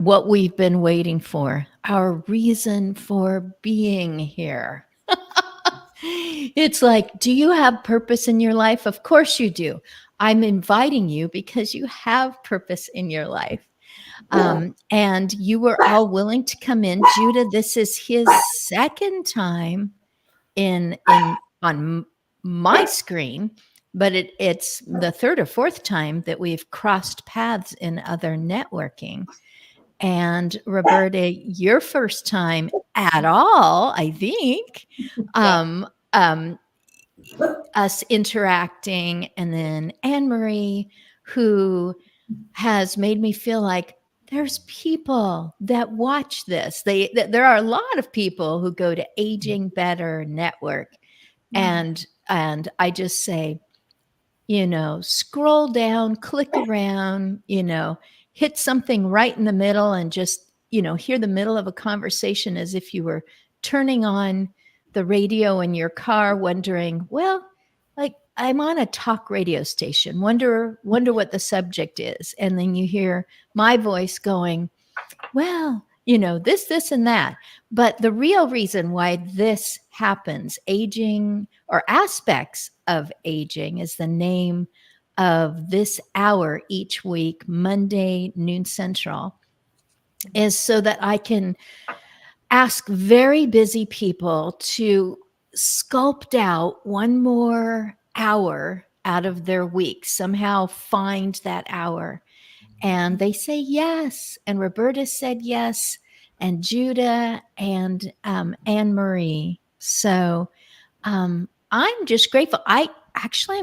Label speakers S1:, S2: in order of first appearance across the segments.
S1: what we've been waiting for, our reason for being here. It's like, do you have purpose in your life? Of course you do. I'm inviting you because you have purpose in your life. And you were all willing to come in. Judah, this is his second time in on my screen, but it's the third or fourth time that we've crossed paths in other networking. And Roberta, your first time at all, I think, um, us interacting, and then Anne Marie, who has made me feel like there's people that watch this. There are a lot of people who go to Aging Better Network, and I just say, scroll down, click around, hit something right in the middle, and just hear the middle of a conversation as if you were turning on the radio in your car, wondering, well, like, I'm on a talk radio station, wonder what the subject is, and then you hear my voice going, well, this and that. But the real reason why this happens, aging or aspects of aging, is the name of this hour each week, Monday, noon central, is so that I can ask very busy people to sculpt out one more hour out of their week, somehow find that hour. And they say yes. And Roberta said yes. And Judah and Anne Marie. So I'm just grateful. I'm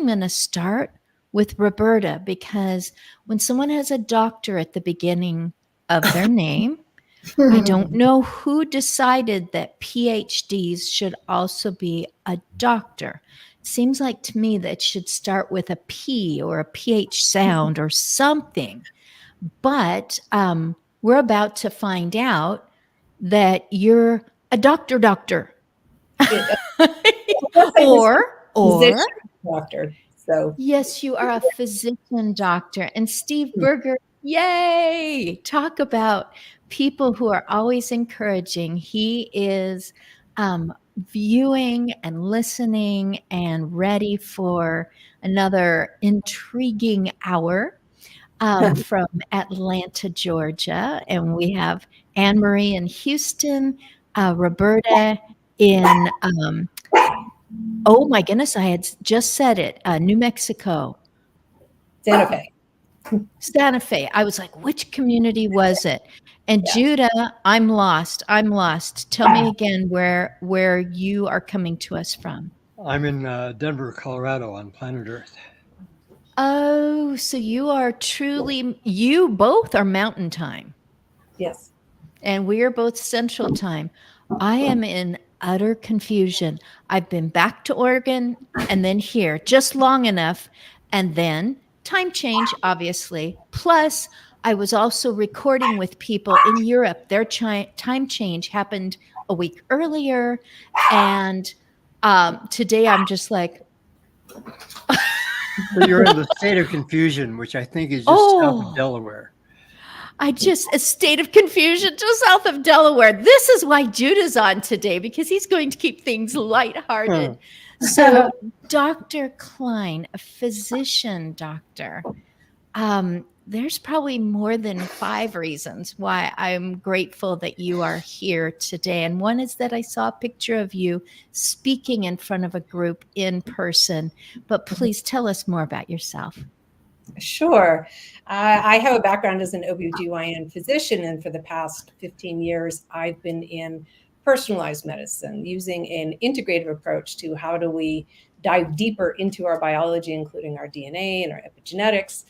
S1: going to start with Roberta, because when someone has a doctor at the beginning of their name, I don't know who decided that PhDs should also be a doctor. It seems like to me that it should start with a P or a PH sound or something. But we're about to find out that you're a doctor. or
S2: doctor. So
S1: yes, you are a physician doctor. And Steve Berger, yay! Talk about people who are always encouraging. He is viewing and listening and ready for another intriguing hour from Atlanta, Georgia. And we have Anne Marie in Houston, Roberta in oh my goodness, I had just said it. New Mexico. Santa Fe. I was like, which community was it? And yeah. Judah, I'm lost. Tell me again where you are coming to us from.
S3: I'm in Denver, Colorado on planet Earth.
S1: Oh, so you both are mountain time.
S2: Yes.
S1: And we are both central time. I am in utter confusion. I've been back to Oregon and then here just long enough, and then time change, obviously. Plus, I was also recording with people in Europe. Their time change happened a week earlier, and today I'm just like...
S3: So you're in the state of confusion, which I think is just south of Delaware.
S1: A state of confusion just south of Delaware. This is why Judah's on today, because he's going to keep things lighthearted. So Dr. Klein, a physician doctor, there's probably more than 5 reasons why I'm grateful that you are here today. And one is that I saw a picture of you speaking in front of a group in person. But please tell us more about yourself.
S2: Sure. I have a background as an OB/GYN physician, and for the past 15 years, I've been in personalized medicine, using an integrative approach to how do we dive deeper into our biology, including our DNA and our epigenetics,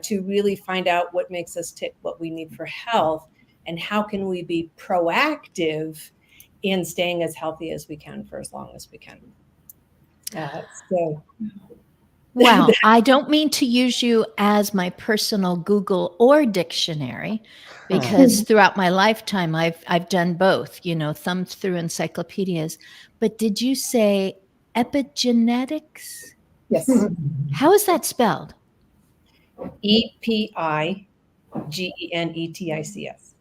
S2: to really find out what makes us tick, what we need for health, and how can we be proactive in staying as healthy as we can for as long as we can.
S1: Wow. I don't mean to use you as my personal Google or dictionary, because throughout my lifetime, I've done both, thumbed through encyclopedias. But did you say epigenetics?
S2: Yes.
S1: How is that spelled?
S2: EPI Genetics.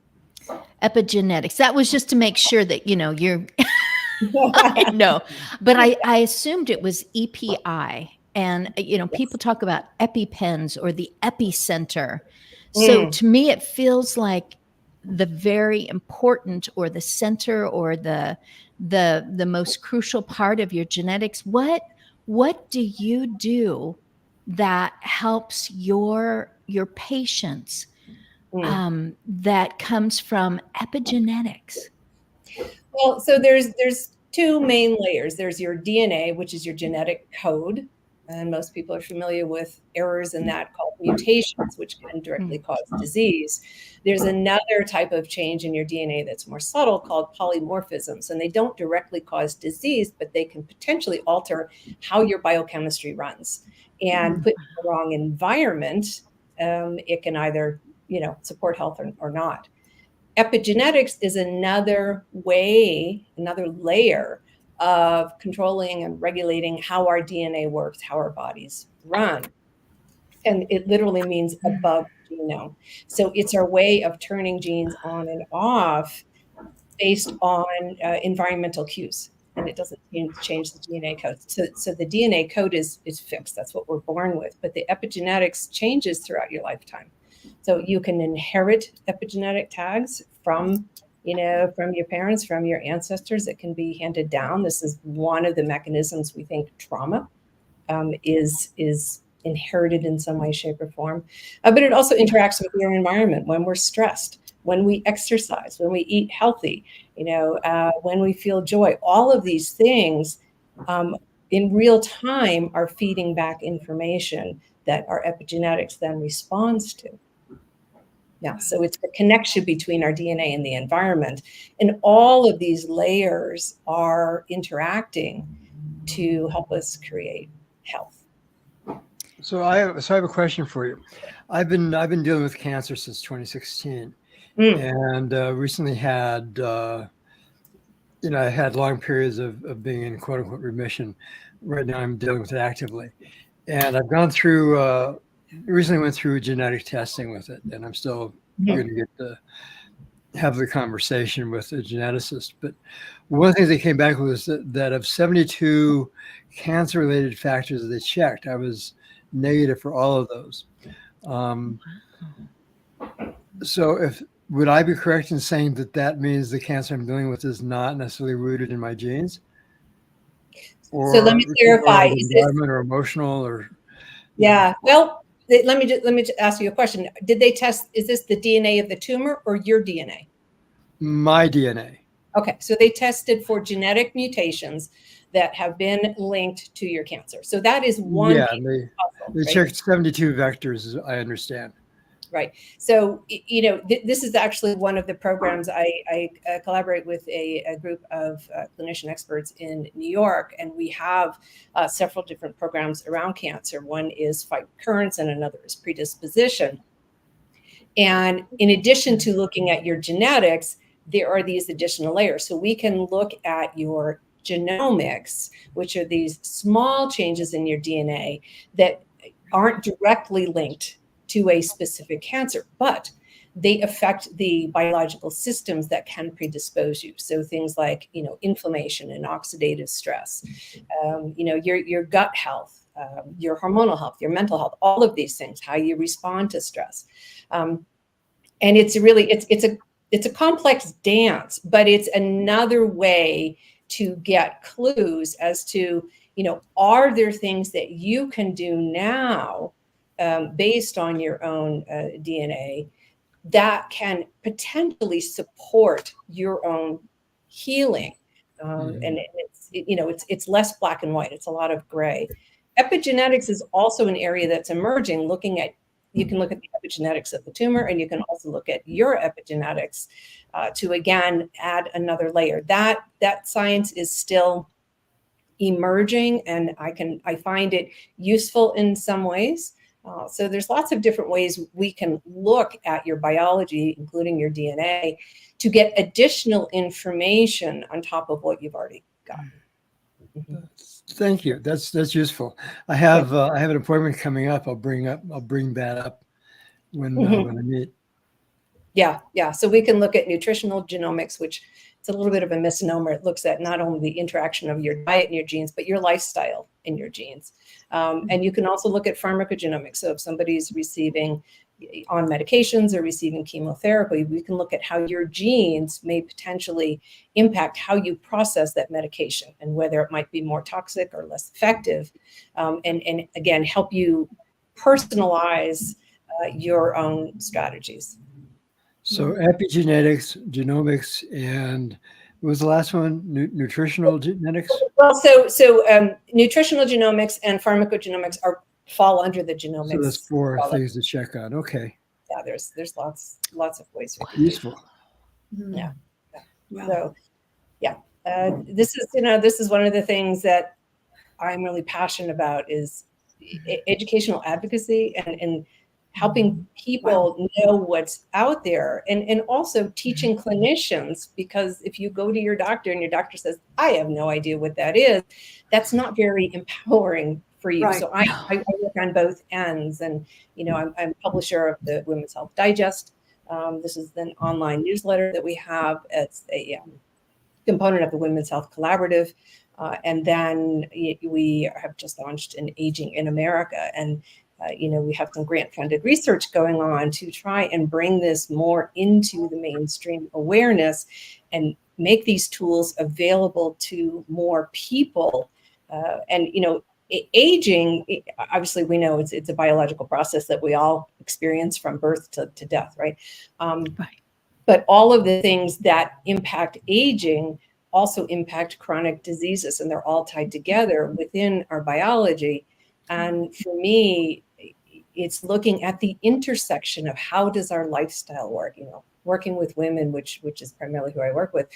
S1: Epigenetics. That was just to make sure that, you're, I know, but I assumed it was EPI. And, people talk about EpiPens or the epicenter. So to me, it feels like the very important or the center or the most crucial part of your genetics. What do you do that helps your patients that comes from epigenetics?
S2: Well, so there's two main layers. There's your DNA, which is your genetic code, and most people are familiar with errors in that called mutations, which can directly cause disease. There's another type of change in your DNA that's more subtle called polymorphisms, and they don't directly cause disease, but they can potentially alter how your biochemistry runs. And put in the wrong environment, it can either support health or not. Epigenetics is another way, another layer of controlling and regulating how our DNA works, how our bodies run. And it literally means above genome. So it's our way of turning genes on and off based on environmental cues. And it doesn't change the DNA code. So the DNA code is fixed. That's what we're born with. But the epigenetics changes throughout your lifetime. So you can inherit epigenetic tags from your parents, from your ancestors. It can be handed down. This is one of the mechanisms we think trauma is inherited in some way, shape, or form. But it also interacts with your environment when we're stressed, when we exercise, when we eat healthy, when we feel joy. All of these things in real time are feeding back information that our epigenetics then responds to. Yeah, so it's the connection between our DNA and the environment. And all of these layers are interacting to help us create health.
S3: So I have a question for you. I've been dealing with cancer since 2016, and recently had I had long periods of being in quote unquote remission. Right now, I'm dealing with it actively, and I've gone through. Recently went through genetic testing with it, and I'm still going to get to have the conversation with a geneticist. But one of the things they came back with was that of 72 cancer-related factors that they checked, I was negative for all of those. So would I be correct in saying that means the cancer I'm dealing with is not necessarily rooted in my genes? Or,
S2: so let me clarify.
S3: Or environment or emotional or...
S2: Yeah, well, let me just ask you a question. Did they test, is this the DNA of the tumor or your DNA?
S3: My DNA.
S2: Okay, so they tested for genetic mutations that have been linked to your cancer. So that is one.
S3: Yeah,
S2: puzzle,
S3: they checked 72 vectors, I understand.
S2: Right. So, this is actually one of the programs I collaborate with a group of clinician experts in New York, and we have several different programs around cancer. One is fight recurrence and another is predisposition. And in addition to looking at your genetics, there are these additional layers. So we can look at your genomics, which are these small changes in your DNA that aren't directly linked to a specific cancer, but they affect the biological systems that can predispose you. So things like, inflammation and oxidative stress, your gut health, your hormonal health, your mental health, all of these things, how you respond to stress. And it's really, it's a complex dance, but it's another way to get clues as to, are there things that you can do now based on your own DNA that can potentially support your own healing. And it's less black and white. It's a lot of gray. Epigenetics is also an area that's emerging, you can look at the epigenetics of the tumor, and you can also look at your epigenetics to, again, add another layer. That science is still emerging, and I find it useful in some ways. So there's lots of different ways we can look at your biology, including your DNA, to get additional information on top of what you've already got.
S3: Thank you. That's useful. I have an appointment coming up. I'll bring that up when I meet.
S2: Yeah. So we can look at nutritional genomics, which it's a little bit of a misnomer. It looks at not only the interaction of your diet and your genes, but your lifestyle and your genes. And you can also look at pharmacogenomics. So if somebody's receiving on medications or receiving chemotherapy, we can look at how your genes may potentially impact how you process that medication and whether it might be more toxic or less effective. And again, help you personalize your own strategies.
S3: So epigenetics, genomics, and what was the last one? Nutritional genetics?
S2: Well, so nutritional genomics and pharmacogenomics fall under the genomics.
S3: So that's 4 things to check on. Okay.
S2: Yeah, there's lots of ways.
S3: Useful.
S2: Yeah.
S4: Wow.
S2: So yeah, this is one of the things that I'm really passionate about is educational advocacy and helping people know what's out there and also teaching clinicians, because if you go to your doctor and your doctor says, I have no idea what that is, that's not very empowering for you.
S4: Right.
S2: So I work on both ends, and I'm publisher of the Women's Health Digest. This is an online newsletter that we have. It's a component of the Women's Health Collaborative. And then we have just launched an Aging in America. And we have some grant-funded research going on to try and bring this more into the mainstream awareness and make these tools available to more people. Aging, obviously, we know it's a biological process that we all experience from birth to death, right?
S1: Right.
S2: But all of the things that impact aging also impact chronic diseases, and they're all tied together within our biology. And for me, it's looking at the intersection of how does our lifestyle work. Working with women, which is primarily who I work with,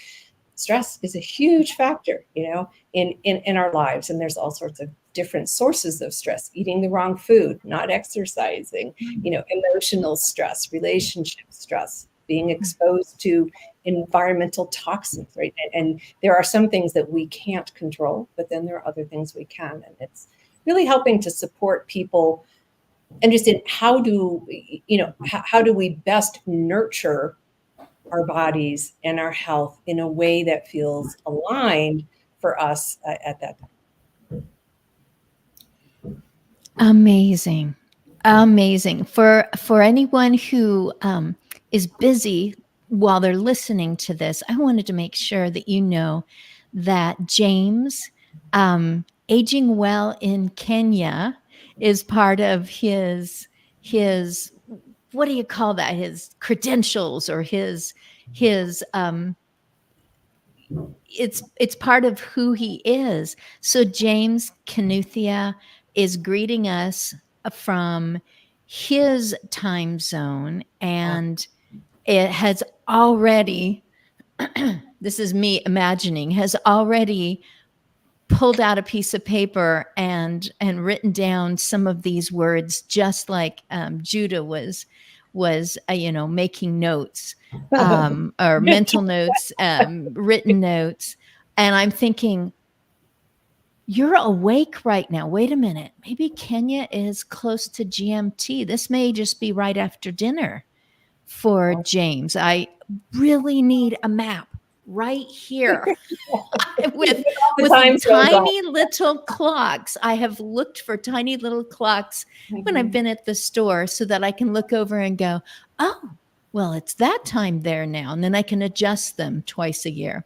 S2: stress is a huge factor, in our lives. And there's all sorts of different sources of stress: eating the wrong food, not exercising, emotional stress, relationship stress, being exposed to environmental toxins, right? And there are some things that we can't control, but then there are other things we can. And it's really helping to support people understand how do we best nurture our bodies and our health in a way that feels aligned for us at that time.
S1: Amazing. For anyone who is busy while they're listening to this, I wanted to make sure that you know that James, Aging Well in Kenya, is part of his what do you call that? His credentials, or his it's part of who he is. So James Kanuthia is greeting us from his time zone, and it has already, this is me imagining, has already pulled out a piece of paper and written down some of these words, just like Judah was making notes, or mental notes, written notes. And I'm thinking, you're awake right now. Wait a minute. Maybe Kenya is close to GMT. This may just be right after dinner for James. I really need a map right here with tiny little clocks. I have looked for tiny little clocks when I've been at the store, so that I can look over and go, oh, well, it's that time there now. And then I can adjust them twice a year.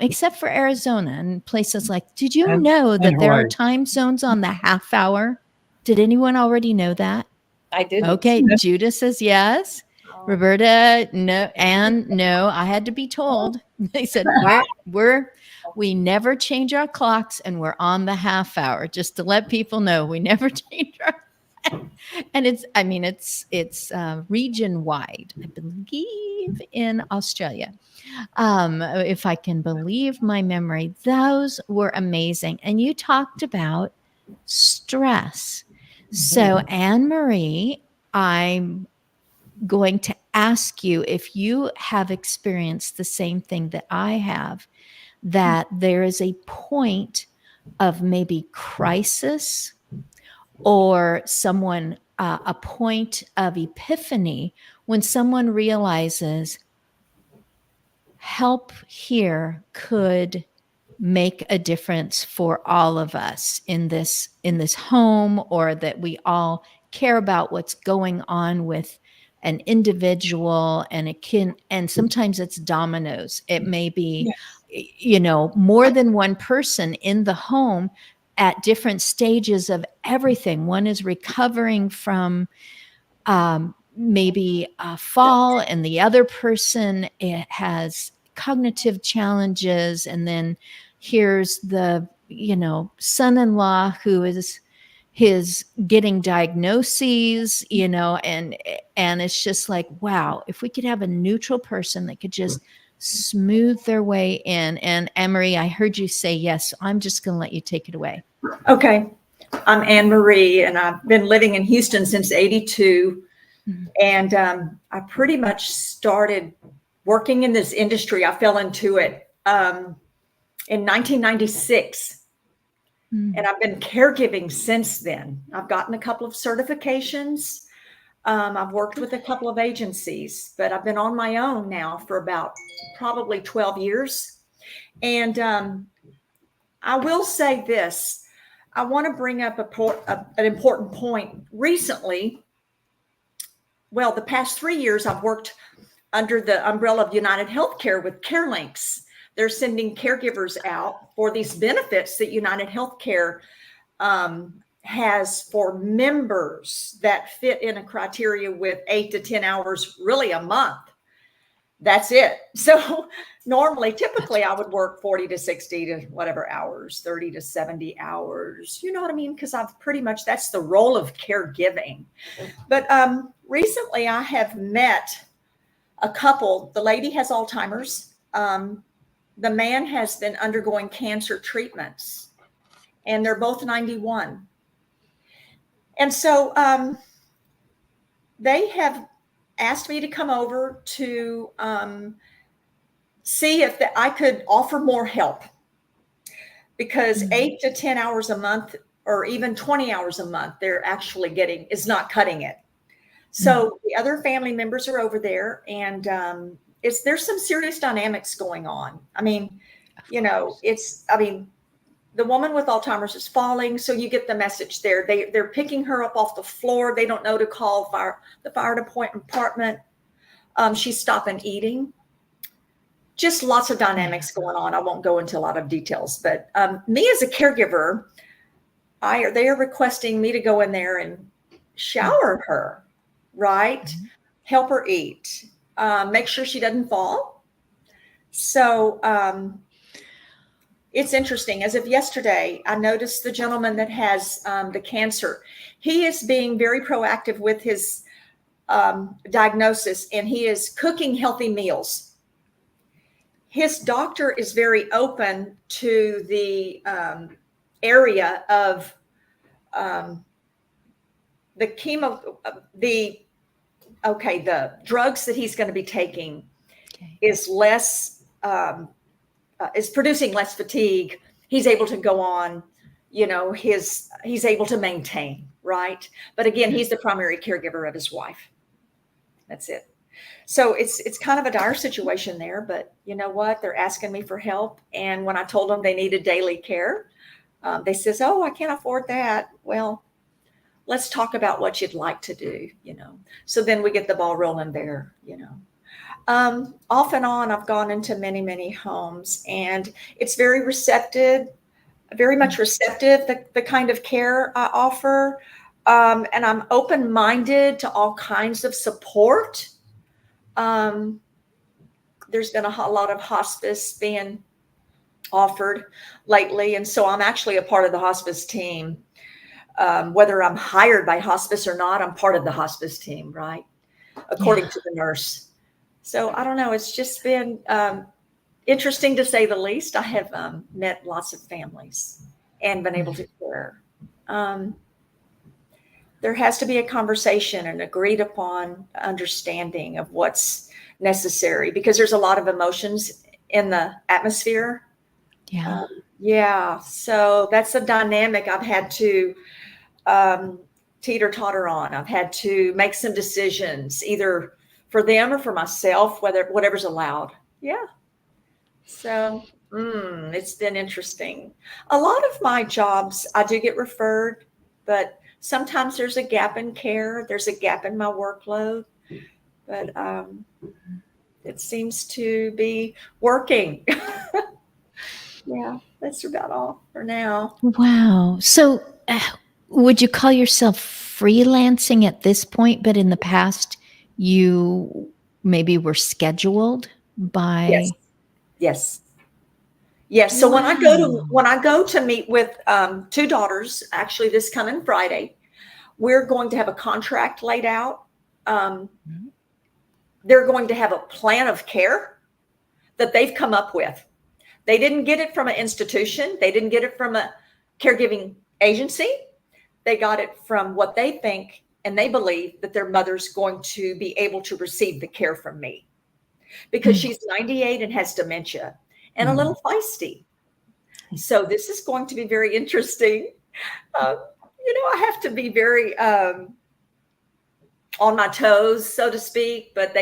S1: Except for Arizona and places like, did you know that there are time zones on the half hour? Did anyone already know that?
S2: I did.
S1: Okay. Judah says yes. Roberta, no. And no, I had to be told. They said, we never change our clocks, and we're on the half hour, just to let people know we never change our. And it's region wide, I believe, in Australia. If I can believe my memory, those were amazing. And you talked about stress. So Anne-Marie, I'm going to ask you if you have experienced the same thing that I have, that there is a point of maybe crisis, or a point of epiphany when someone realizes help here could make a difference for all of us in this home, or that we all care about what's going on with an individual, and it can, and sometimes it's dominoes. It may be, more than one person in the home at different stages of everything. One is recovering from maybe a fall, and the other person, it has cognitive challenges, and then here's the son-in-law who is getting diagnoses, and it's just like, wow, if we could have a neutral person that could just smooth their way in. And Anne-Marie, I heard you say yes. I'm just going to let you take it away.
S4: Okay. I'm Anne-Marie, and I've been living in Houston since 82. Mm-hmm. And I pretty much started working in this industry. I fell into it in 1996. Mm-hmm. And I've been caregiving since then. I've gotten a couple of certifications. I've worked with a couple of agencies, but I've been on my own now for about probably 12 years. And I will say this. I want to bring up an important point. Recently, well, the past 3 years, I've worked under the umbrella of United Healthcare with CareLinks. They're sending caregivers out for these benefits that United Healthcare has for members that fit in a criteria with 8 to 10 hours, really a month. That's it. So normally, typically, I would work 40 to 60 to whatever hours, 30 to 70 hours. You know what I mean? Because I've pretty much, that's the role of caregiving. But recently, I have met a couple. The lady has Alzheimer's. The man has been undergoing cancer treatments, and they're both 91. And so they have asked me to come over to see if I could offer more help, because 8 to 10 hours a month, or even 20 hours a month, they're actually getting is not cutting it. So the other family members are over there, and there's some serious dynamics going on. I mean, the woman with Alzheimer's is falling. So you get the message there. They're picking her up off the floor. They don't know to call the fire department. She's stopping eating. Just lots of dynamics going on. I won't go into a lot of details, but me as a caregiver, they are requesting me to go in there and shower her, right? Mm-hmm. Help her eat, make sure she doesn't fall. So, it's interesting. As of yesterday, I noticed the gentleman that has the cancer. He is being very proactive with his diagnosis, and he is cooking healthy meals. His doctor is very open to the area of the drugs that he's going to be taking is less. Is producing less fatigue. He's able to go on, he's able to maintain, right? But again, he's the primary caregiver of his wife. That's it. So it's kind of a dire situation there, but you know what? They're asking me for help. And when I told them they needed daily care, they says, "Oh, I can't afford that." Well, let's talk about what you'd like to do, So then we get the ball rolling there, Off and on, I've gone into many, many homes, and it's very much receptive, the kind of care I offer. And I'm open-minded to all kinds of support. There's been a lot of hospice being offered lately. And so I'm actually a part of the hospice team. Whether I'm hired by hospice or not, I'm part of the hospice team, right? According to the nurse. So I don't know. It's just been interesting to say the least. I have met lots of families and been able to care. There has to be a conversation and agreed upon understanding of what's necessary, because there's a lot of emotions in the atmosphere. So that's a dynamic I've had to teeter-totter on. I've had to make some decisions, either for them or for myself, whatever's allowed. Yeah. So it's been interesting. A lot of my jobs, I do get referred, but sometimes there's a gap in care. There's a gap in my workload, but it seems to be working. Yeah, that's about all for now.
S1: Wow. So, would you call yourself freelancing at this point? But in the past, you maybe were scheduled by.
S4: Yes. Yes. So when I go to meet with two daughters, actually this coming Friday, we're going to have a contract laid out. They're going to have a plan of care that they've come up with. They didn't get it from an institution. They didn't get it from a caregiving agency. They got it from what they think and they believe that their mother's going to be able to receive the care from me, because she's 98 and has dementia and a little feisty. So this is going to be very interesting. I have to be very on my toes, so to speak, but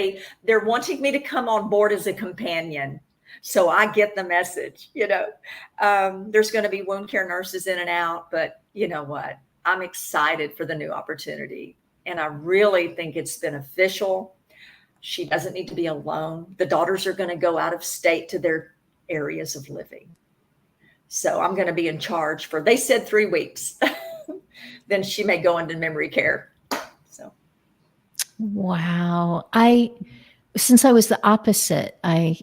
S4: they're wanting me to come on board as a companion. So I get the message, there's going to be wound care nurses in and out, but you know what? I'm excited for the new opportunity. And I really think it's beneficial. She doesn't need to be alone. The daughters are going to go out of state to their areas of living. So I'm going to be in charge they said 3 weeks. Then she may go into memory care. So.
S1: Wow. Since I was the opposite, I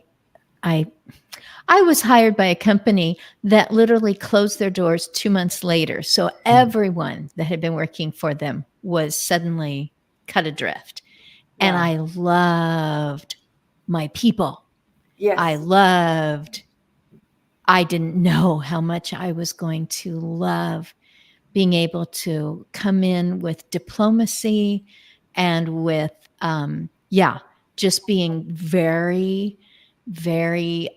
S1: was hired by a company that literally closed their doors 2 months later. So everyone that had been working for them was suddenly cut adrift. Wow. And I loved my people. Yes. I didn't know how much I was going to love being able to come in with diplomacy and with, just being very, very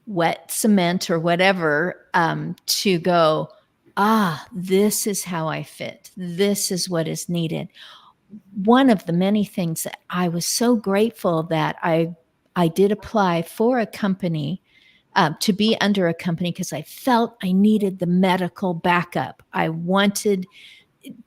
S1: wet cement or whatever, to go, this is how I fit. This is what is needed. One of the many things that I was so grateful that I did apply for a company, to be under a company, because I felt I needed the medical backup. I wanted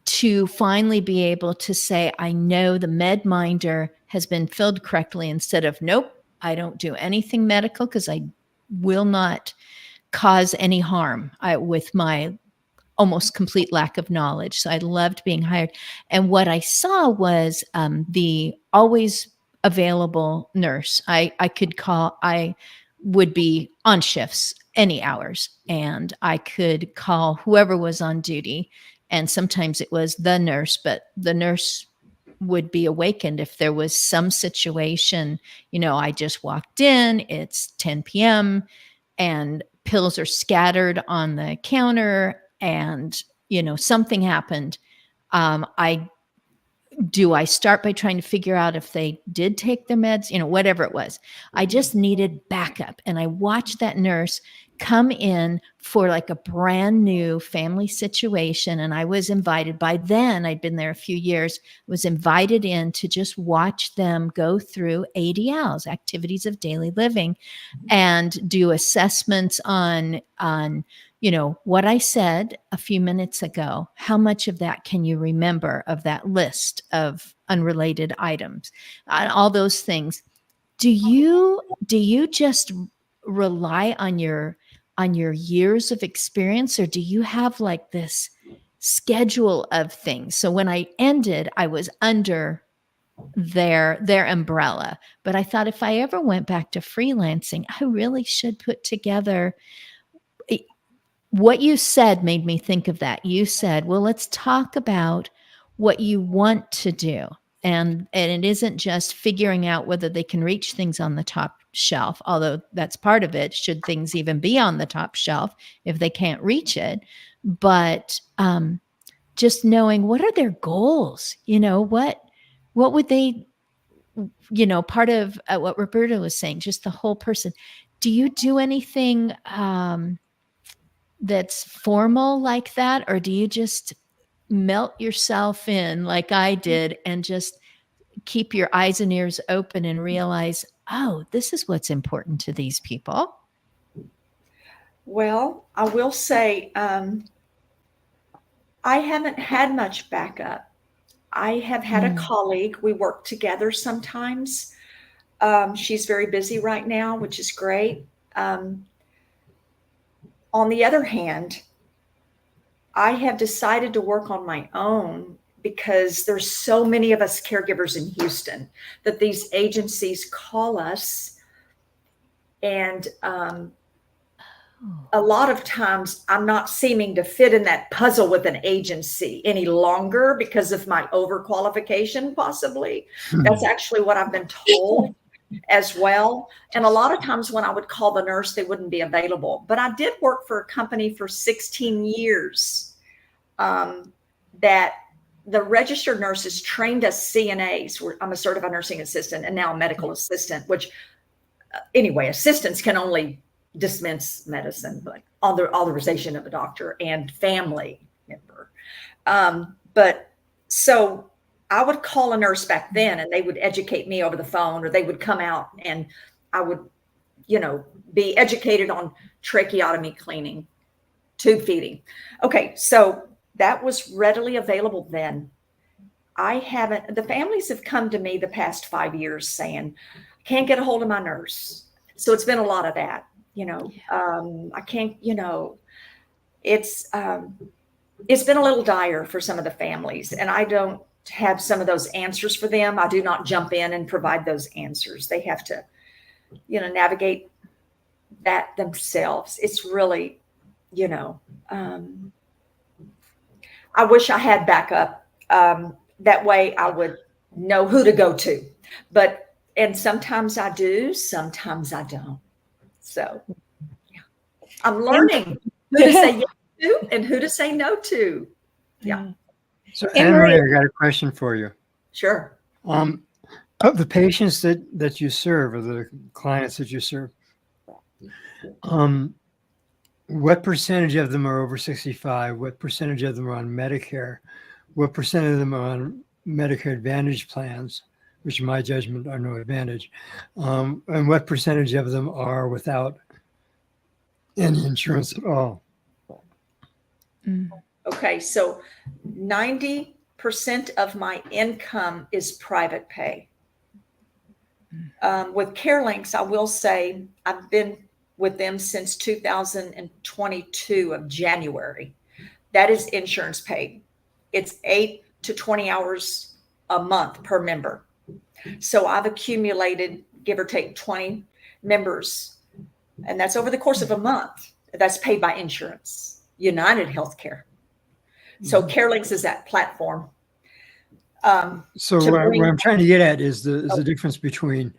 S1: to finally be able to say, I know the med minder has been filled correctly, instead of, nope, I don't do anything medical because I will not cause any harm with my almost complete lack of knowledge. So I loved being hired. And what I saw was the always available nurse. I could call, I would be on shifts any hours, and I could call whoever was on duty. And sometimes it was the nurse, but the nurse would be awakened if there was some situation. I just walked in, it's 10 p.m. and pills are scattered on the counter, and something happened. I start by trying to figure out if they did take their meds, whatever it was. I just needed backup. And I watched that nurse come in for like a brand new family situation. And I was invited, by then I'd been there a few years, was invited in to just watch them go through ADLs, activities of daily living, and do assessments on what I said a few minutes ago. How much of that can you remember of that list of unrelated items, all those things? Do you just rely on your years of experience, or do you have like this schedule of things? So when I ended, I was under their umbrella, but I thought if I ever went back to freelancing, I really should put together. What you said made me think of that. You said, well, let's talk about what you want to do. And it isn't just figuring out whether they can reach things on the top shelf, although that's part of it. Should things even be on the top shelf if they can't reach it? But just knowing, what are their goals? What would they, part of what Roberta was saying, just the whole person. Do you do anything that's formal like that, or do you just melt yourself in like I did and just keep your eyes and ears open and realize, oh, this is what's important to these people?
S4: Well, I will say I haven't had much backup. I have had a colleague. We work together sometimes. She's very busy right now, which is great. On the other hand, I have decided to work on my own because there's so many of us caregivers in Houston that these agencies call us. And a lot of times I'm not seeming to fit in that puzzle with an agency any longer because of my overqualification, possibly. That's actually what I've been told as well. And a lot of times when I would call the nurse, they wouldn't be available. But I did work for a company for 16 years that the registered nurses trained us CNAs. I'm a certified nursing assistant and now a medical assistant, which anyway, assistants can only dispense medicine, but on the authorization of a doctor and family member. But so I would call a nurse back then and they would educate me over the phone, or they would come out and I would, be educated on tracheotomy cleaning, tube feeding. Okay. So that was readily available then. The families have come to me the past 5 years saying, can't get a hold of my nurse. So it's been a lot of that, I can't, it's been a little dire for some of the families, and I don't have some of those answers for them. I do not jump in and provide those answers. They have to, navigate that themselves. It's really, I wish I had backup. That way I would know who to go to, and sometimes I do, sometimes I don't. So yeah, I'm learning who to say yes to and who to say no to. Yeah.
S3: So Anne-Marie, I got a question for you.
S4: Sure.
S3: Of the patients that you serve, or the clients that you serve, what percentage of them are over 65? What percentage of them are on Medicare? What percent of them are on Medicare Advantage plans, which in my judgment are no advantage? And what percentage of them are without any insurance at all?
S4: Okay, so 90% of my income is private pay. With CareLinks, I will say I've been with them since 2022 of January. That is insurance paid. It's 8 to 20 hours a month per member. So I've accumulated, give or take, 20 members, and that's over the course of a month. That's paid by insurance, United Healthcare. So CareLinks is that platform.
S3: So what I'm trying to get at is the difference between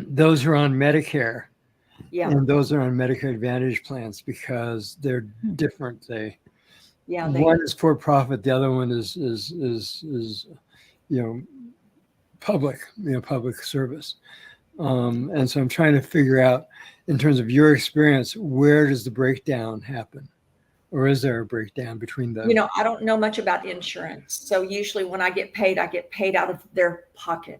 S3: those who are on Medicare and those who are on Medicare Advantage plans, because they're different. One is for profit, the other one is public, public service. And so I'm trying to figure out, in terms of your experience, where does the breakdown happen? Or is there a breakdown between them?
S4: I don't know much about insurance. So usually when I get paid out of their pocket.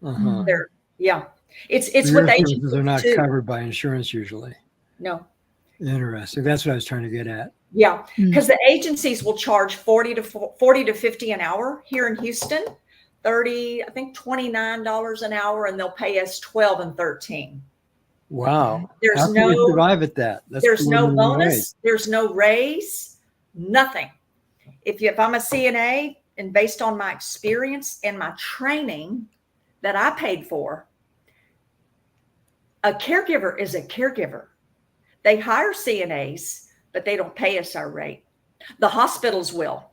S4: It's
S3: Your
S4: with agencies.
S3: They're not covered by insurance usually.
S4: No.
S3: Interesting. That's what I was trying to get at.
S4: Yeah, because the agencies will charge 40 to 50 an hour here in Houston, $29 an hour, and they'll pay us 12 and 13.
S3: Wow.
S4: There's
S3: How can you survive at that?
S4: There's no bonus. There's no raise. Nothing. If I'm a CNA, and based on my experience and my training that I paid for, a caregiver is a caregiver. They hire CNAs, but they don't pay us our rate. The hospitals will.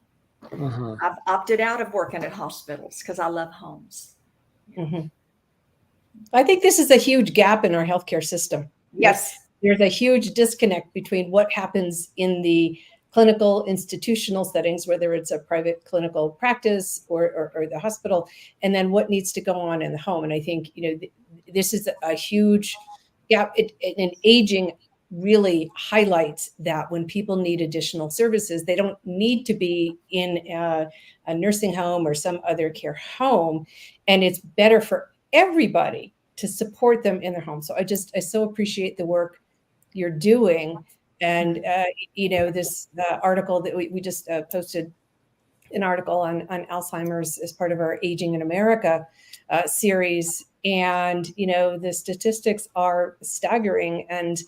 S4: I've opted out of working at hospitals because I love homes.
S2: I think this is a huge gap in our healthcare system.
S4: Yes.
S2: There's a huge disconnect between what happens in the clinical institutional settings, whether it's a private clinical practice or the hospital, and then what needs to go on in the home. And I think, this is a huge gap in an aging really highlights that when people need additional services, they don't need to be in a nursing home or some other care home. And it's better for everybody to support them in their home. So I so appreciate the work you're doing. And, this article that we just posted an article on Alzheimer's as part of our Aging in America series. And, the statistics are staggering. And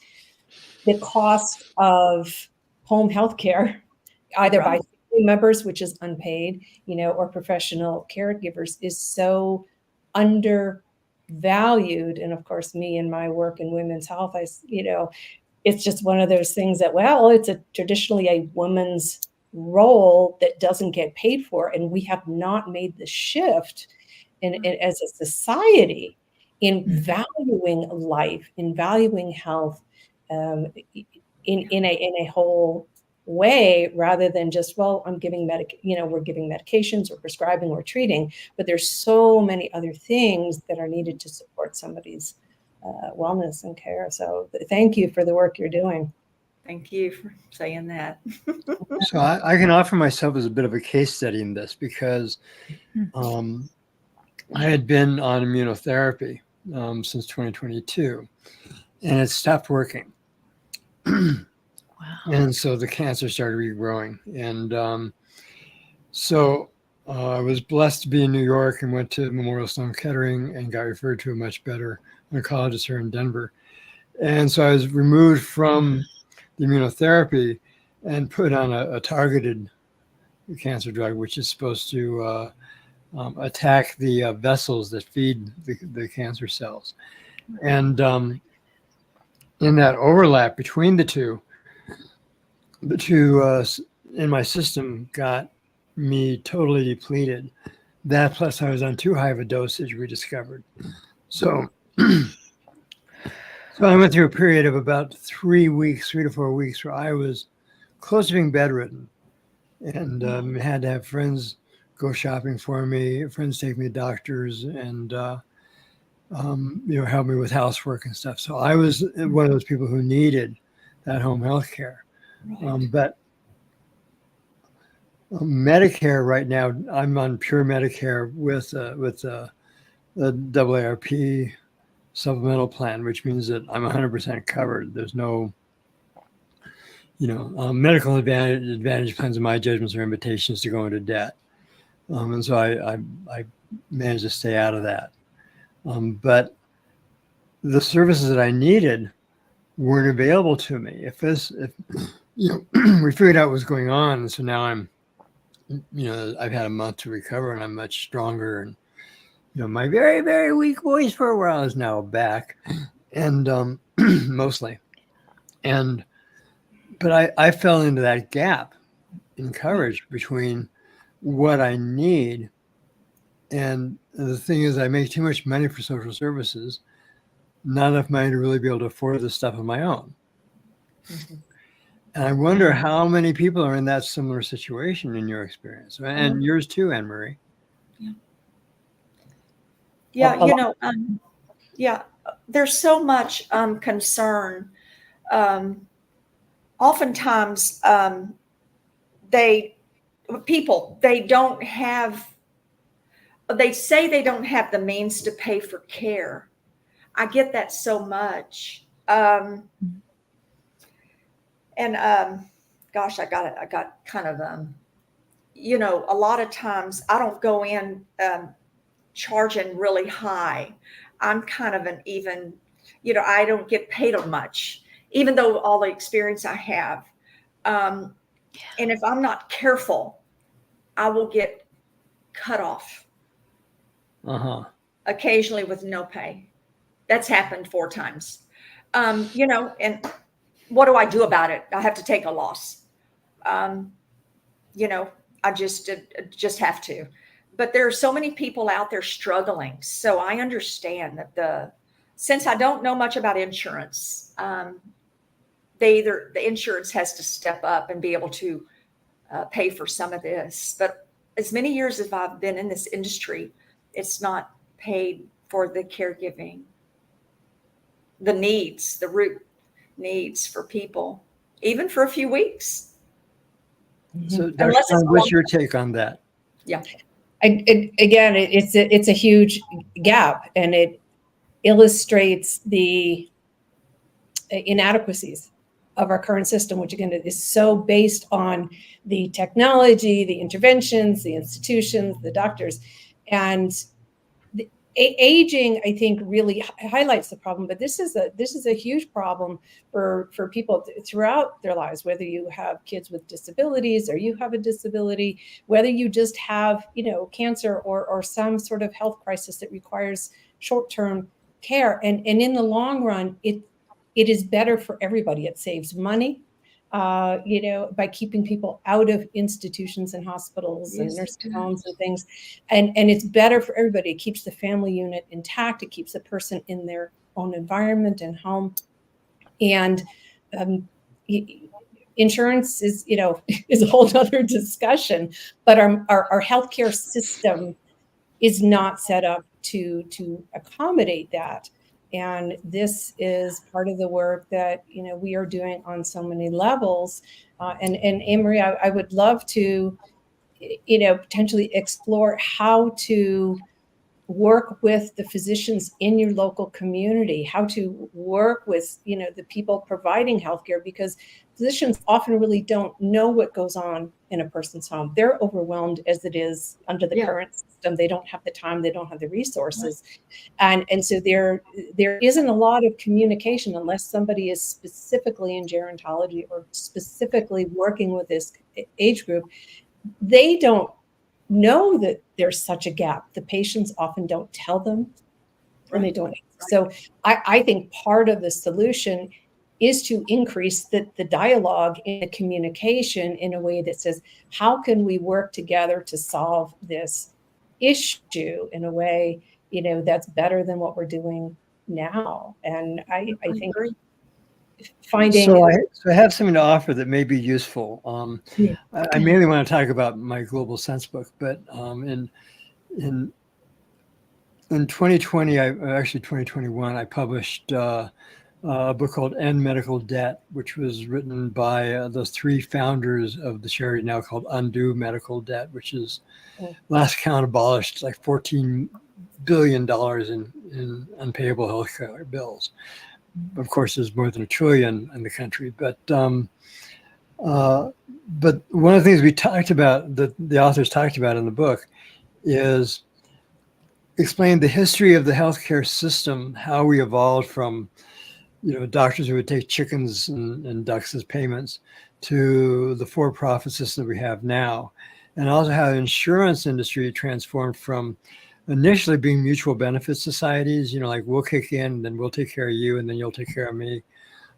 S2: the cost of home health care, either by family members, which is unpaid, or professional caregivers, is so undervalued. And of course, me and my work in women's health, it's just one of those things that, well, it's traditionally a woman's role that doesn't get paid for. And we have not made the shift as a society in valuing life, in valuing health, in a whole way, rather than just, well, I'm giving we're giving medications, or prescribing, or treating, but there's so many other things that are needed to support somebody's wellness and care. So thank you for the work you're doing.
S4: Thank you for saying that.
S3: So I can offer myself as a bit of a case study in this, because I had been on immunotherapy since 2022, and it stopped working.
S1: Wow.
S3: And so the cancer started regrowing. And so I was blessed to be in New York and went to Memorial Sloan Kettering and got referred to a much better oncologist here in Denver. And so I was removed from the immunotherapy and put on a targeted cancer drug, which is supposed to attack the vessels that feed the cancer cells. And in that overlap between the two in my system got me totally depleted. That plus I was on too high of a dosage, we discovered. So I went through a period of about 3 to 4 weeks, where I was close to being bedridden, and had to have friends go shopping for me, friends take me to doctors, and help me with housework and stuff. So I was one of those people who needed that home health care. But Medicare right now, I'm on pure Medicare with the AARP supplemental plan, which means that I'm 100% covered. There's no, medical advantage plans in my judgments are invitations to go into debt. And so I managed to stay out of that. But the services that I needed weren't available to me. If we figured out what was going on, and so now I'm, I've had a month to recover, and I'm much stronger, and my very, very weak voice for a while is now back, and mostly, but I fell into that gap in coverage between what I need, and the thing is, I make too much money for social services, not enough money to really be able to afford this stuff on my own. Mm-hmm. And I wonder how many people are in that similar situation in your experience, and yours too, Anne Marie.
S4: There's so much concern. Oftentimes, they say they don't have the means to pay for care. I get that so much. Gosh, I got kind of, a lot of times I don't go in charging really high. I'm kind of an even, I don't get paid much, even though all the experience I have. And if I'm not careful, I will get cut off. Occasionally with no pay. That's happened 4 times. And what do I do about it? I have to take a loss. I just have to. But there are so many people out there struggling. So I understand that since I don't know much about insurance, the insurance has to step up and be able to pay for some of this. But as many years as I've been in this industry, it's not paid for the caregiving, the needs, the root needs for people, even for a few weeks.
S3: So, Dr.
S4: Unless it's
S3: Khan, what's your take on that?
S4: Yeah.
S2: Again, it's a huge gap, and it illustrates the inadequacies of our current system, which again is so based on the technology, the interventions, the institutions, the doctors, and the aging, I think, really highlights the problem. But this is a huge problem for people throughout their lives, whether you have kids with disabilities or you have a disability, whether you just have, cancer or some sort of health crisis that requires short-term care. And in the long run, it is better for everybody. It saves money, by keeping people out of institutions and hospitals and nursing homes and things. And it's better for everybody. It keeps the family unit intact. It keeps the person in their own environment and home. And insurance is, is a whole other discussion, but our healthcare system is not set up to accommodate that. And this is part of the work that we are doing on so many levels. And Anne-Marie, I would love to potentially explore how to work with the physicians in your local community, how to work with the people providing healthcare, because physicians often really don't know what goes on in a person's home. They're overwhelmed as it is under the current system. They don't have the time, they don't have the resources. And so there isn't a lot of communication unless somebody is specifically in gerontology or specifically working with this age group. They don't know that there's such a gap. The patients often don't tell them, and they don't. So I think part of the solution is to increase the dialogue and the communication in a way that says, how can we work together to solve this issue in a way, that's better than what we're doing now? And I think finding.
S3: So I have something to offer that may be useful. I mainly want to talk about my Global Sense book, but in 2020, actually 2021, I published a book called End Medical Debt, which was written by those three founders of the charity now called Undo Medical Debt, which is last count abolished like $14 billion in unpayable healthcare bills. Of course, there's more than 1 trillion in the country, but one of the things we talked about, the authors talked about in the book, is explain the history of the healthcare system, how we evolved from, doctors who would take chickens and ducks as payments to the for-profit system that we have now, and also how the insurance industry transformed from initially being mutual benefit societies, like we'll kick in, then we'll take care of you, and then you'll take care of me,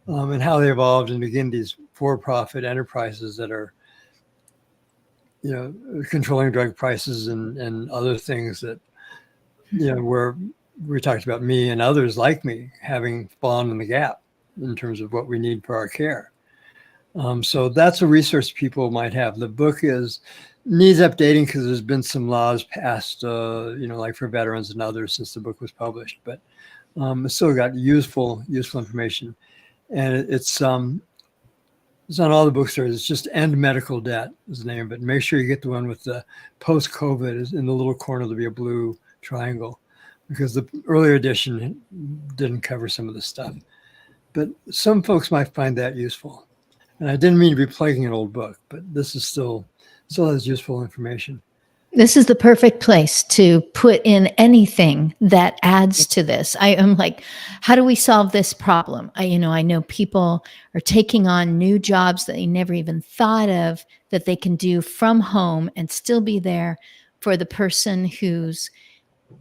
S3: and how they evolved and begin these for-profit enterprises that are, controlling drug prices and other things that, where we talked about me and others like me having fallen in the gap in terms of what we need for our care. So that's a resource people might have. The book needs updating because there's been some laws passed, like for veterans and others since the book was published, but it's still got useful information. And it's on all the bookstores. It's just End Medical Debt is the name, but make sure you get the one with the post-COVID. Is in the little corner, there'll be a blue triangle, because the earlier edition didn't cover some of the stuff. But some folks might find that useful. And I didn't mean to be plugging an old book, but this is still has useful information.
S1: This is the perfect place to put in anything that adds to this. I am like, how do we solve this problem? I know people are taking on new jobs that they never even thought of that they can do from home and still be there for the person who's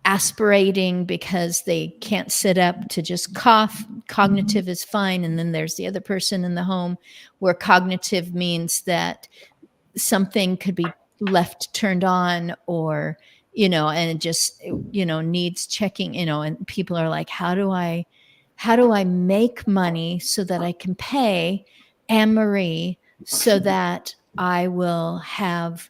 S1: aspirating because they can't sit up to just cough. Cognitive is fine. And then there's the other person in the home where cognitive means that something could be left turned on, or and it just needs checking, and people are like, how do I make money so that I can pay Anne-Marie so that I will have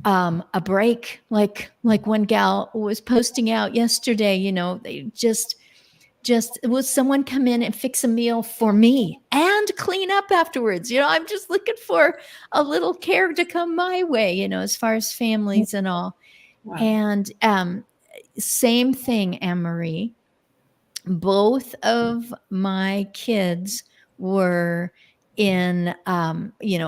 S1: a break, like one gal was posting out yesterday, they just just will someone come in and fix a meal for me and clean up afterwards? I'm just looking for a little care to come my way, as far as families and all.
S4: Wow.
S1: And same thing, Anne-Marie. Both of my kids were in, upfront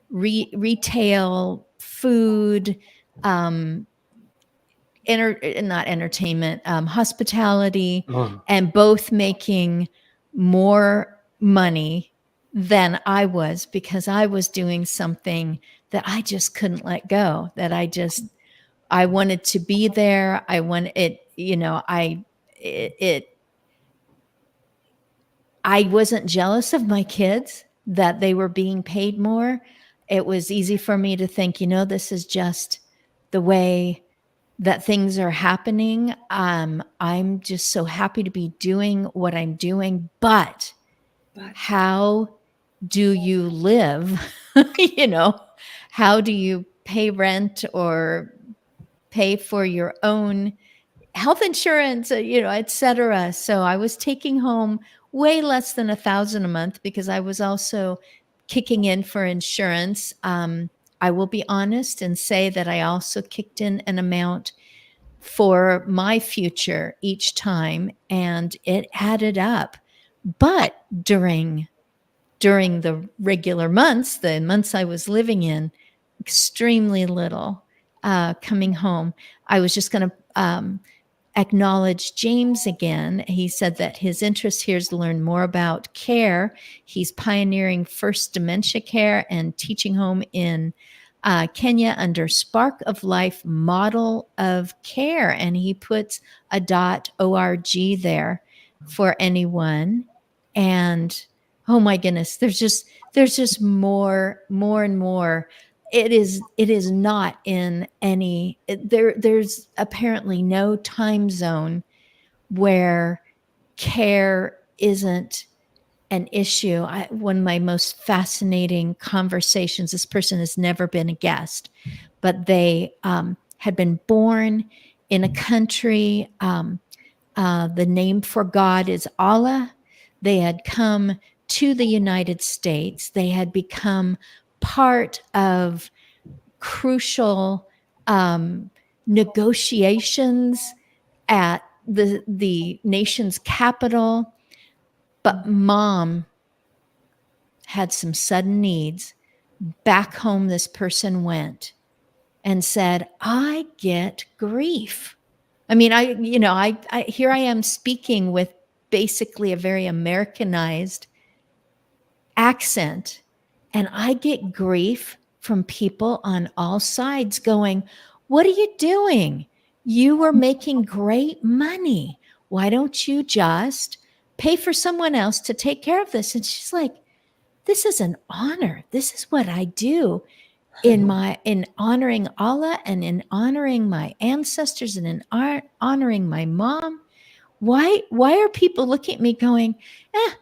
S1: retail food, not entertainment, hospitality, and both making more money than I was, because I was doing something that I just couldn't let go, that I wanted to be there. I want it, I wasn't jealous of my kids that they were being paid more. It was easy for me to think, this is just the way that things are happening. I'm just so happy to be doing what I'm doing, but how do you live? How do you pay rent or pay for your own health insurance, et cetera. So I was taking home way less than $1,000 a month because I was also kicking in for insurance. I will be honest and say that I also kicked in an amount for my future each time, and it added up. But during the regular months, the months I was living in, extremely little coming home. I was just going to acknowledge James again. He said that his interest here is to learn more about care. He's pioneering first dementia care and teaching home in Kenya under Spark of Life model of care. And he puts a .org there for anyone. And oh my goodness, there's just more and more. It is not in any, there's apparently no time zone where care isn't an issue. One of my most fascinating conversations, this person has never been a guest, but they had been born in a country, the name for God is Allah. They had come to the United States. They had become part of crucial negotiations at the nation's capital. But mom had some sudden needs. Back home, this person went and said, I get grief. I mean, I here I am speaking with basically a very Americanized accent, and I get grief from people on all sides going, what are you doing? You were making great money. Why don't you just pay for someone else to take care of this? And she's like, this is an honor. This is what I do in honoring Allah and in honoring my ancestors and in honoring my mom. Why are people looking at me going,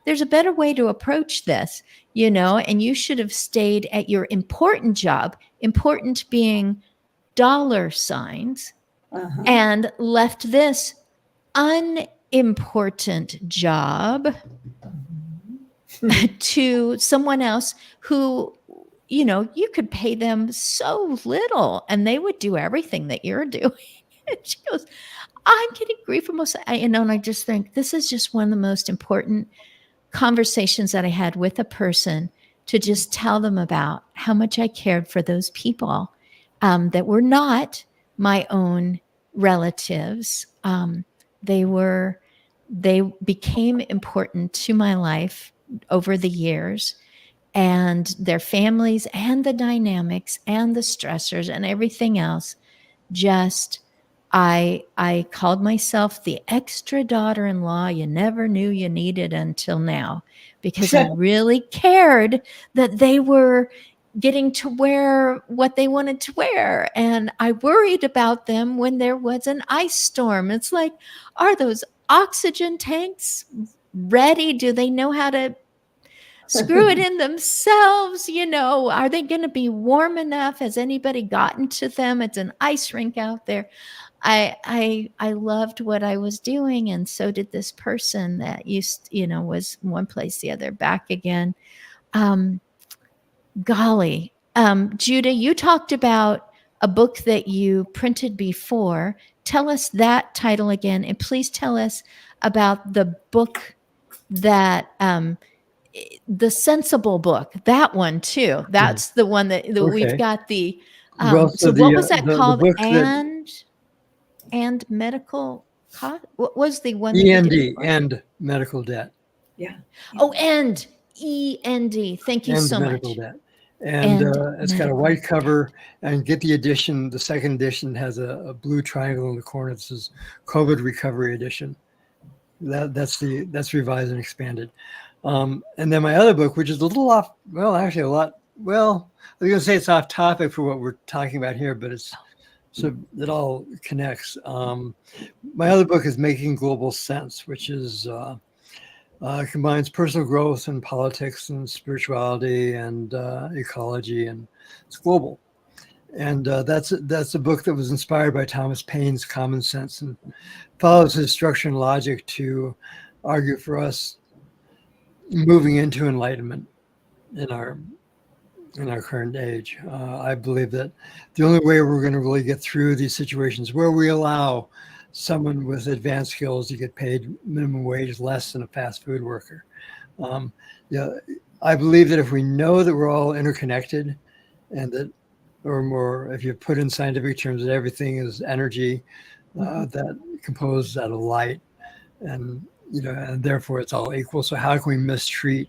S1: there's a better way to approach this, and you should have stayed at your important job, important being dollar signs, and left this unimportant job to someone else who, you could pay them so little and they would do everything that you're doing. And she goes, I'm getting grief from most, and I just think this is just one of the most important conversations that I had with a person, to just tell them about how much I cared for those people that were not my own relatives. They became important to my life over the years, and their families and the dynamics and the stressors and everything else. Just, I called myself the extra daughter-in-law you never knew you needed until now, because I really cared that they were getting to wear what they wanted to wear. And I worried about them when there was an ice storm. It's like, are those oxygen tanks ready? Do they know how to screw it in themselves? Are they going to be warm enough? Has anybody gotten to them? It's an ice rink out there. I loved what I was doing, and so did this person that used, was one place, the other, back again. Golly, Judah, you talked about a book that you printed before. Tell us that title again, and please tell us about the book that the Sensible book. That one too. That's the one that we've
S3: Okay.
S1: got the.
S3: Well,
S1: So
S3: the
S1: what was that
S3: the
S1: called?
S3: book
S1: And medical cost. What was the one
S3: that
S1: that you did
S3: END
S1: before?
S3: and medical debt.
S4: Yeah.
S1: Oh, and END. Thank you
S3: And
S1: so
S3: medical
S1: much.
S3: debt. And
S1: And
S3: it's got a
S1: medical
S3: white cover,
S1: debt.
S3: and get the edition. The second edition has a blue triangle in the corner that says COVID Recovery Edition. That's revised and expanded. And then my other book, which is a little off, well, actually a lot, well, I was going to say it's off topic for what we're talking about here, but so it all connects. My other book is Making Global Sense, which is combines personal growth and politics and spirituality and ecology, and it's global. And that's a book that was inspired by Thomas Paine's Common Sense and follows his structure and logic to argue for us moving into enlightenment in our current age. I believe that the only way we're going to really get through these situations where we allow someone with advanced skills to get paid minimum wage less than a fast food worker. I believe that if we know that we're all interconnected, and that, or more, if you put in scientific terms, that everything is energy that composed out of light, and and therefore it's all equal. So how can we mistreat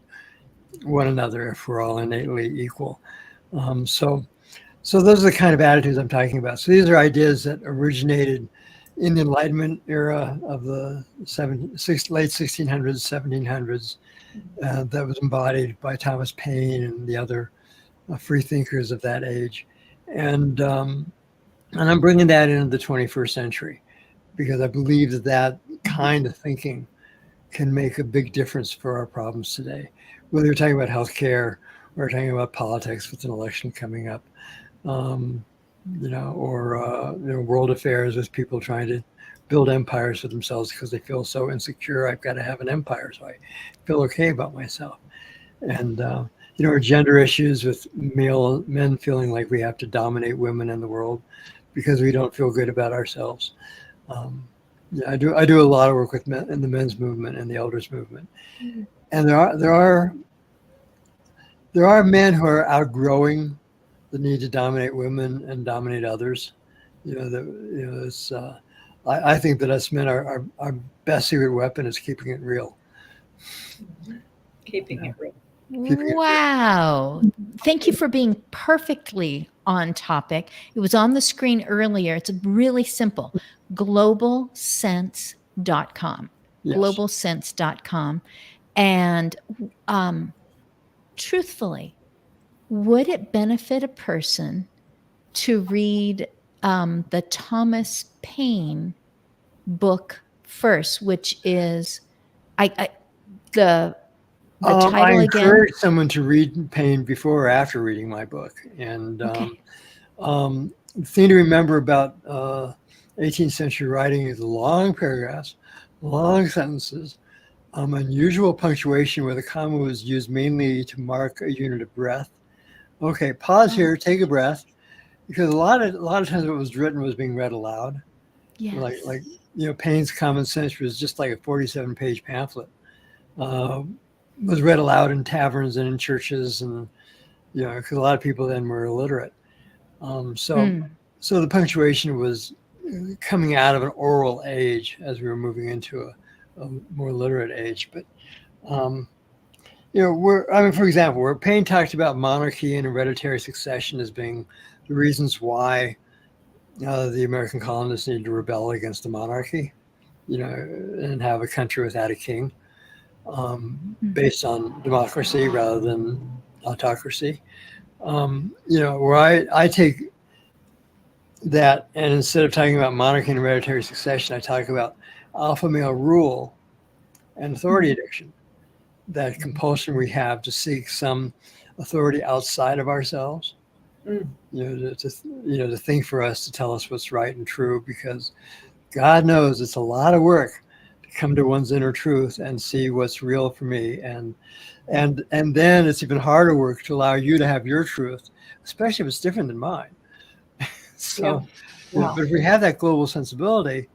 S3: one another if we're all innately equal? So those are the kind of attitudes I'm talking about. So these are ideas that originated in the Enlightenment era of the late 1600s, 1700s, that was embodied by Thomas Paine and the other free thinkers of that age. And I'm bringing that into the 21st century because I believe that kind of thinking can make a big difference for our problems today. Whether you're talking about healthcare or talking about politics with an election coming up, or world affairs with people trying to build empires for themselves because they feel so insecure. I've got to have an empire, so I feel okay about myself. And or gender issues with men feeling like we have to dominate women in the world because we don't feel good about ourselves. I do a lot of work with men in the men's movement and the elders movement, and there are men who are outgrowing the need to dominate women and dominate others. I think that us men, our best secret weapon is keeping it real.
S4: Keeping it real.
S1: Wow. Thank you for being perfectly on topic. It was on the screen earlier. It's really simple. Globalsense.com.
S3: Yes.
S1: Globalsense.com. And truthfully, would it benefit a person to read the Thomas Paine book first, which is the title
S3: I
S1: again?
S3: encourage someone to read Paine before or after reading my book. And
S1: Okay.
S3: the thing to remember about 18th century writing is long paragraphs, long sentences, unusual punctuation where the comma was used mainly to mark a unit of breath. Okay, pause here, take a breath, because a lot of times what was written was being read aloud.
S1: Yes.
S3: Like Paine's Common Sense was just like a 47-page pamphlet. Was read aloud in taverns and in churches, and because a lot of people then were illiterate. So the punctuation was coming out of an oral age as we were moving into a more literate age. But for example, where Paine talked about monarchy and hereditary succession as being the reasons why the American colonists needed to rebel against the monarchy, and have a country without a king. Based on democracy rather than autocracy. Where I take that, and instead of talking about monarchy and hereditary succession, I talk about alpha male rule and authority addiction, that compulsion we have to seek some authority outside of ourselves,
S4: Mm.
S3: To think for us, to tell us what's right and true, because God knows it's a lot of work to come to one's inner truth and see what's real for me, and then it's even harder work to allow you to have your truth, especially if it's different than mine. So,
S2: Yeah.
S3: but if we have that global sensibility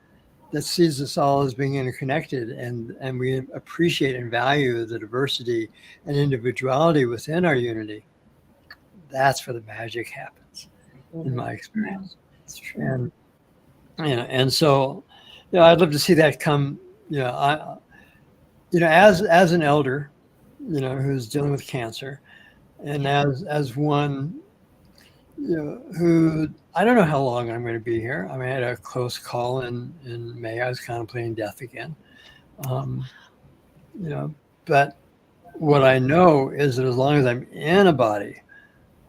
S3: that sees us all as being interconnected, and we appreciate and value the diversity and individuality within our unity, that's where the magic happens, in my experience.
S2: It's true.
S3: And and so, I'd love to see that come. As an elder, who's dealing with cancer, and as one, who, I don't know how long I'm going to be here. I mean, I had a close call in May. I was contemplating death again. But what I know is that as long as I'm in a body,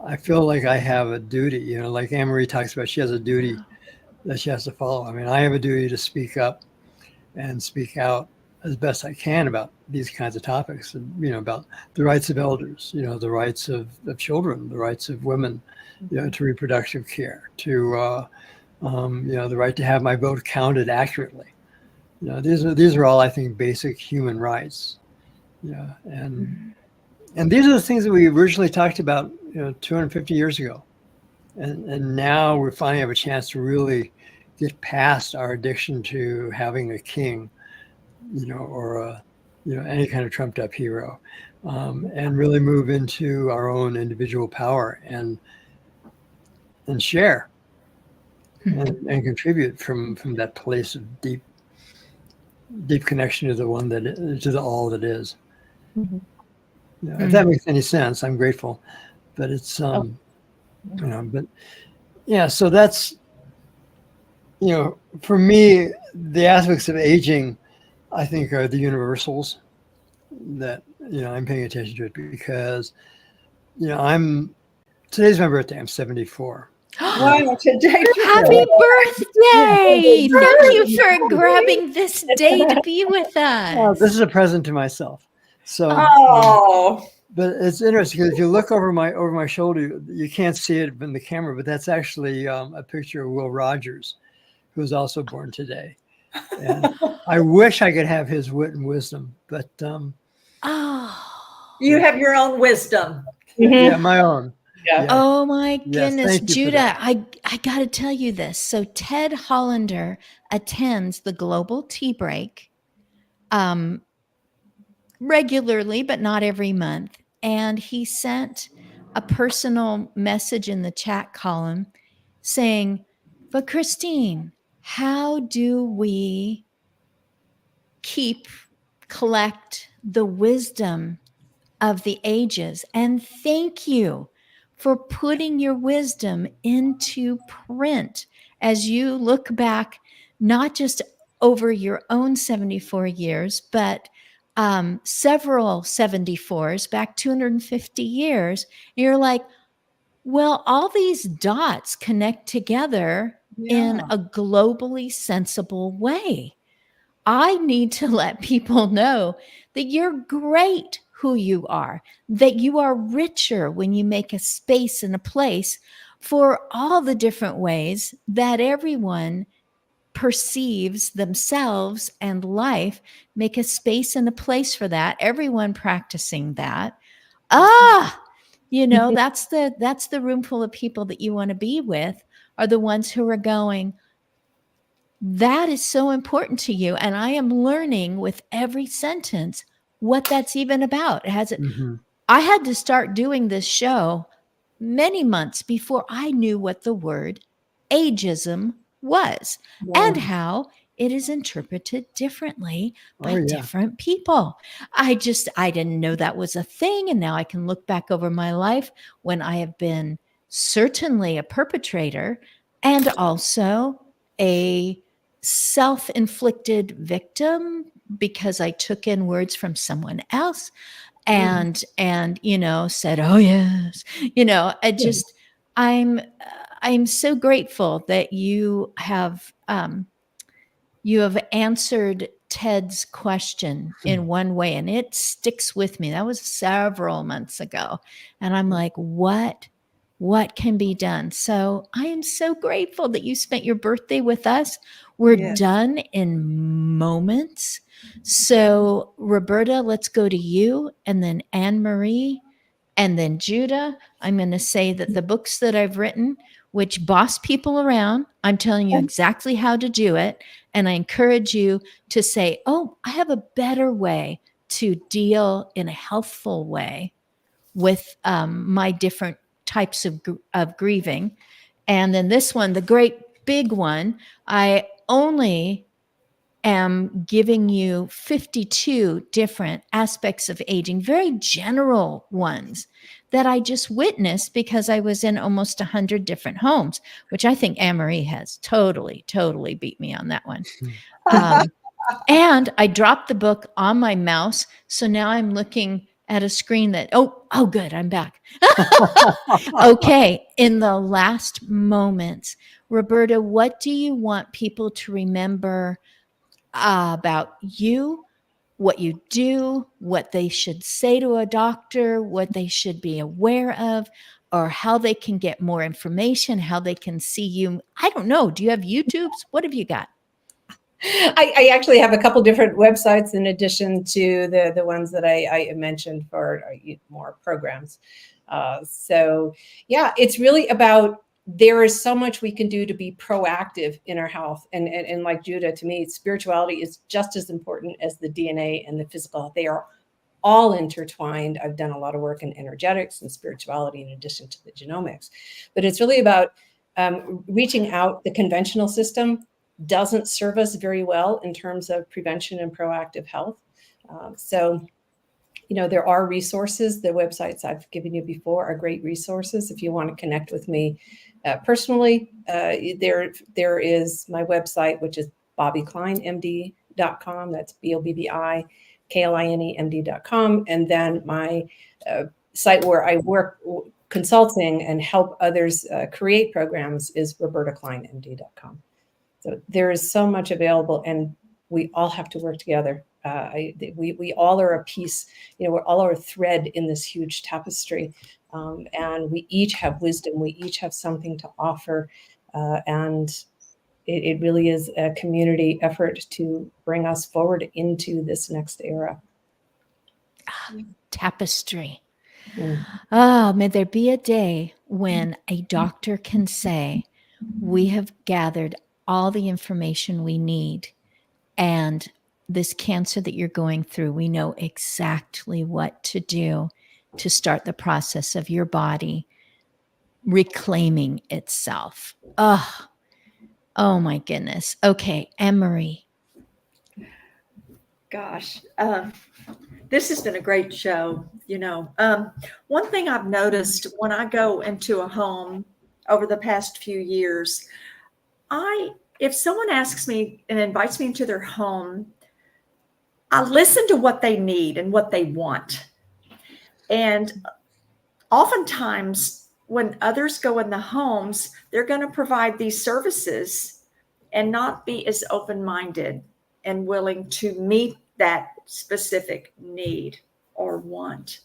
S3: I feel like I have a duty, like Anne-Marie talks about, she has a duty that she has to follow. I mean, I have a duty to speak up and speak out as best I can about these kinds of topics, and, about the rights of elders, the rights of children, the rights of women, to reproductive care, to, the right to have my vote counted accurately. These are all, I think, basic human rights. And these are the things that we originally talked about, 250 years ago. And now we finally have a chance to really get past our addiction to having a king, or any kind of trumped up hero, and really move into our own individual power and share and contribute from that place of deep connection to the one to the all that is. If that makes any sense, I'm grateful. But it's but yeah, so that's, for me, the aspects of aging, I think, are the universals that, I'm paying attention to it, because, today's my birthday. I'm 74.
S4: Wow, today.
S1: Happy birthday! Thank you for grabbing this day to be with us.
S3: This is a present to myself. So, but it's interesting, because if you look over my shoulder, you can't see it in the camera, but that's actually a picture of Will Rogers, who was also born today. And I wish I could have his wit and wisdom, but
S4: you have your own wisdom.
S3: Yeah, my own.
S2: Yeah.
S1: Oh my goodness,
S3: thank you for
S1: Judah,
S3: that.
S1: I got to tell you this. So Ted Hollander attends the Global Tea Break regularly, but not every month. And he sent a personal message in the chat column saying, but Christine, how do we collect the wisdom of the ages? And thank you for putting your wisdom into print as you look back, not just over your own 74 years, but several 74s back 250 years. You're like, well, all these dots connect together in a globally sensible way. I need to let people know that you're great who you are, that you are richer when you make a space and a place for all the different ways that everyone perceives themselves and life. Make a space and a place for that. Everyone practicing that. That's the room full of people that you want to be with, are the ones who are going, that is so important to you. And I am learning with every sentence what that's even about. I had to start doing this show many months before I knew what the word ageism was and how it is interpreted differently by different people. I didn't know that was a thing. And now I can look back over my life when I have been certainly a perpetrator and also a self-inflicted victim, because I took in words from someone else and said, oh yes, I'm so grateful that you have answered Ted's question in one way, and it sticks with me. That was several months ago. And I'm like, what what can be done. So I am so grateful that you spent your birthday with us. We're
S4: Yes.
S1: done in moments. So Roberta, let's go to you, and then Anne Marie, and then Judah. I'm going to say that the books that I've written, which boss people around, I'm telling you exactly how to do it. And I encourage you to say, oh, I have a better way to deal in a healthful way with my different types of grieving. And then this one, the great big one, I only am giving you 52 different aspects of aging, very general ones that I just witnessed because I was in almost 100 different homes, which I think Anne-Marie has totally beat me on that one. And I dropped the book on my mouse. So now I'm looking at a screen that, oh, good, I'm back. Okay, in the last moments, Roberta, what do you want people to remember about you, what you do, what they should say to a doctor, what they should be aware of, or how they can get more information, how they can see you? I don't know. Do you have YouTubes? What have you got?
S2: I actually have a couple different websites in addition to the ones that I mentioned for more programs. So yeah, it's really about, there is so much we can do to be proactive in our health. And like Judah, to me, spirituality is just as important as the DNA and the physical. They are all intertwined. I've done a lot of work in energetics and spirituality in addition to the genomics, but it's really about reaching out. The conventional system doesn't serve us very well in terms of prevention and proactive health. So, there are resources. The websites I've given you before are great resources. If you want to connect with me personally, there is my website, which is BobbiKleinMD.com. That's BOBBIKLINEMD.com. And then my site where I work consulting and help others create programs is RobertaKleinMD.com. So there is so much available, and we all have to work together. We all are a piece, we're all a thread in this huge tapestry, and we each have wisdom. We each have something to offer, and it really is a community effort to bring us forward into this next era.
S1: Tapestry.
S2: Mm.
S1: Oh, may there be a day when a doctor can say, we have gathered all the information we need, and this cancer that you're going through, we know exactly what to do to start the process of your body reclaiming itself. Oh my goodness. Okay, Anne-Marie.
S4: Gosh, this has been a great show. One thing I've noticed when I go into a home over the past few years, if someone asks me and invites me into their home, I listen to what they need and what they want. And oftentimes when others go in the homes, they're going to provide these services and not be as open-minded and willing to meet that specific need or want.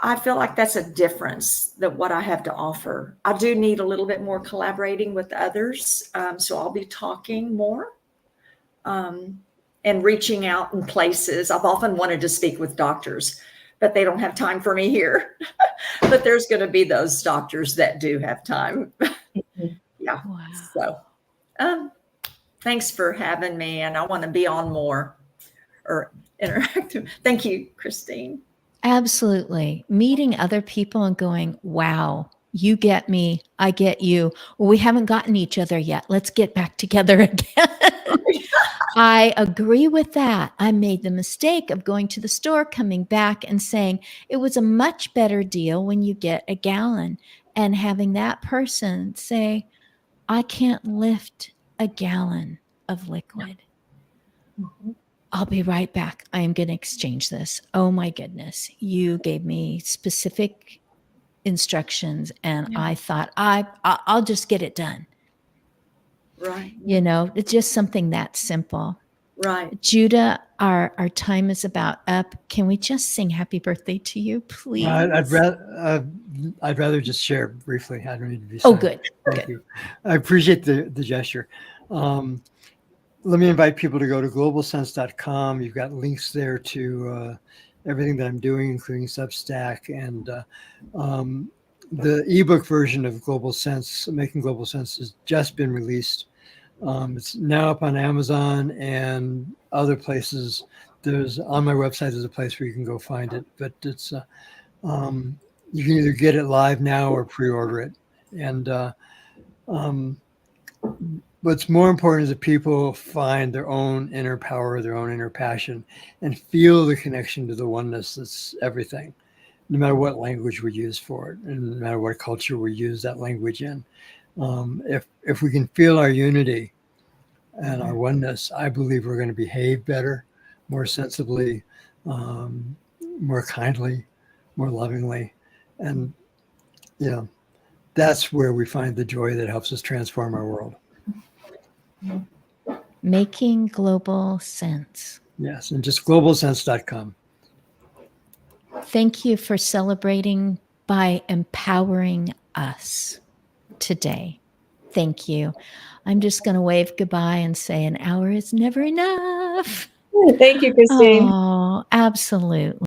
S4: I feel like that's a difference that what I have to offer. I do need a little bit more collaborating with others. So I'll be talking more and reaching out in places. I've often wanted to speak with doctors, but they don't have time for me here. But there's going to be those doctors that do have time. Yeah.
S1: Wow.
S4: So thanks for having me. And I want to be on more or interactive. Thank you, Christine.
S1: Absolutely. Meeting other people and going, wow, you get me, I get you. Well, we haven't gotten each other yet. Let's get back together again. I agree with that. I made the mistake of going to the store, coming back and saying it was a much better deal when you get a gallon, and having that person say, I can't lift a gallon of liquid.
S2: Mm-hmm.
S1: I'll be right back. I am going to exchange this. Oh my goodness. You gave me specific instructions, and I thought I'll just get it done.
S4: Right.
S1: It's just something that simple.
S4: Right.
S1: Judah, our time is about up. Can we just sing happy birthday to you, please?
S3: I'd rather I'd rather just share briefly. I don't need to be.
S1: Oh,
S3: silent.
S1: good.
S3: Thank
S1: Good.
S3: you. I appreciate the gesture. Let me invite people to go to globalsense.com. You've got links there to everything that I'm doing, including Substack, and the ebook version of Global Sense, Making Global Sense, has just been released. It's now up on Amazon and other places. There's on my website. There's a place where you can go find it, but it's you can either get it live now or pre-order it. And what's more important is that people find their own inner power, their own inner passion, and feel the connection to the oneness that's everything, no matter what language we use for it, and no matter what culture we use that language in. If we can feel our unity and our oneness, I believe we're going to behave better, more sensibly, more kindly, more lovingly. And, that's where we find the joy that helps us transform our world.
S1: Making global sense.
S3: Yes, and just globalsense.com.
S1: Thank you for celebrating by empowering us today. Thank you. I'm just going to wave goodbye and say an hour is never enough.
S2: Thank you, Christine.
S1: Oh, absolutely.